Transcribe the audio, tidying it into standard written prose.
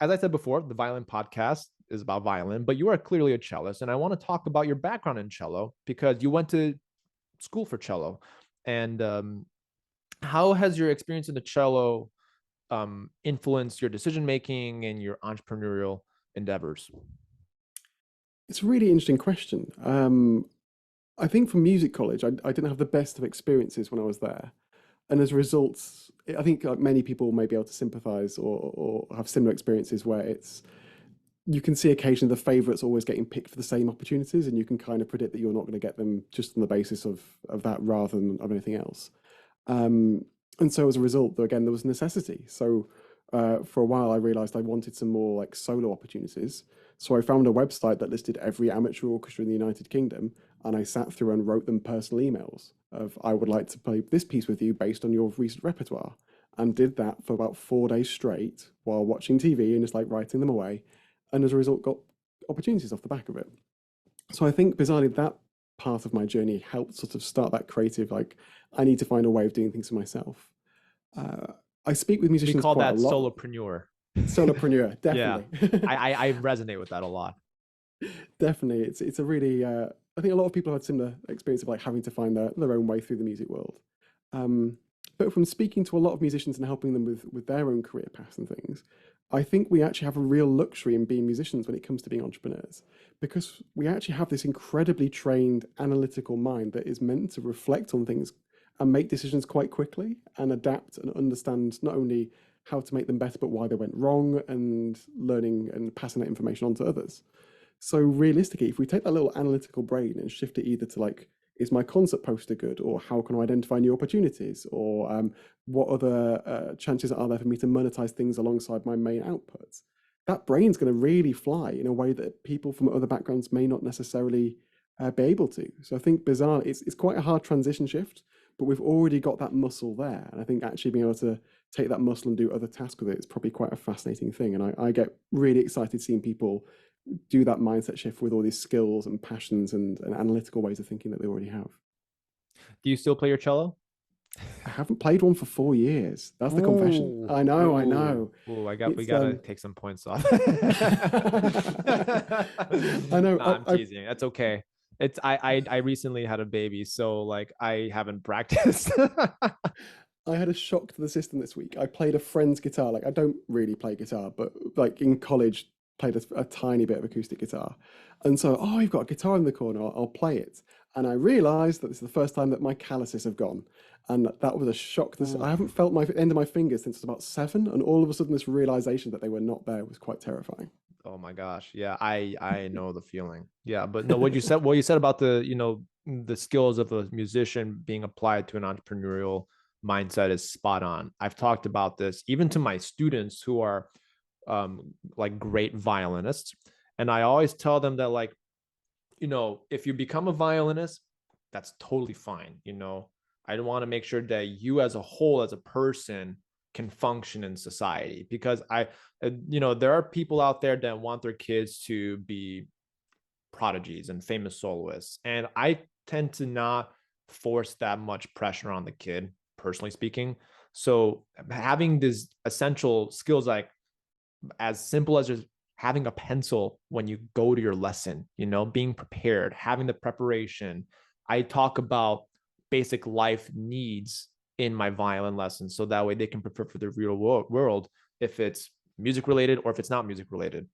as I said before, the Violin Podcast is about violin, but you are clearly a cellist. And I want to talk about your background in cello because you went to school for cello. And how has your experience in the cello influenced your decision making and your entrepreneurial endeavors? It's a really interesting question. I think from music college, I didn't have the best of experiences when I was there. And as a result, I think like many people may be able to sympathize or have similar experiences where you can see occasionally the favorites always getting picked for the same opportunities, and you can kind of predict that you're not going to get them just on the basis of that rather than of anything else. And so as a result, though, again, there was necessity. So for a while, I realized I wanted some more like solo opportunities. So I found a website that listed every amateur orchestra in the United Kingdom, and I sat through and wrote them personal emails of I would like to play this piece with you based on your recent repertoire, and did that for about 4 days straight while watching TV and just like writing them away. And as a result, got opportunities off the back of it. So I think bizarrely that part of my journey helped sort of start that creative, like, I need to find a way of doing things for myself. I speak with We musicians call quite a that lot. solopreneur. Solopreneur, Yeah, definitely. I resonate with that a lot. Definitely. It's a really, I think a lot of people had similar experience of like having to find their own way through the music world. Um, but from speaking to a lot of musicians and helping them with their own career paths and things, I think we actually have a real luxury in being musicians when it comes to being entrepreneurs, because we actually have this incredibly trained analytical mind that is meant to reflect on things and make decisions quite quickly and adapt and understand not only how to make them better, but why they went wrong, and learning and passing that information on to others. So realistically, if we take that little analytical brain and shift it either to like, is my concert poster good, or how can I identify new opportunities, or what other chances are there for me to monetize things alongside my main outputs? That brain's going to really fly in a way that people from other backgrounds may not necessarily be able to. So I think bizarrely, it's quite a hard transition shift, but we've already got that muscle there. And I think actually being able to take that muscle and do other tasks with it is probably quite a fascinating thing. And I get really excited seeing people do that mindset shift with all these skills and passions and analytical ways of thinking that they already have. Do you still play your cello? I haven't played one for 4 years. That's the confession. Ooh, I know, I ooh, know. ooh! We It's gotta take some points off. I know. Nah, I'm teasing. That's okay. It's I recently had a baby, so like I haven't practiced. I had a shock to the system this week. I played a friend's guitar. Like I don't really play guitar, but like in college, played a tiny bit of acoustic guitar. And so, oh, you've got a guitar in the corner. I'll play it. And I realized that this is the first time that my calluses have gone. And that was a shock. I haven't felt my end of my fingers since I was about 7. And all of a sudden, this realization that they were not there was quite terrifying. Oh my gosh. Yeah, I know the feeling. Yeah, but no, what you said about the skills of a musician being applied to an entrepreneurial mindset is spot on. I've talked about this even to my students who are like great violinists, and I always tell them that like, if you become a violinist, that's totally fine. I want to make sure that you as a whole, as a person, can function in society, because there are people out there that want their kids to be prodigies and famous soloists. And I tend to not force that much pressure on the kid, personally speaking. So having these essential skills, like as simple as just having a pencil when you go to your lesson, being prepared, having the preparation. I talk about basic life needs in my violin lessons, so that way they can prepare for the real world if it's music related or if it's not music related.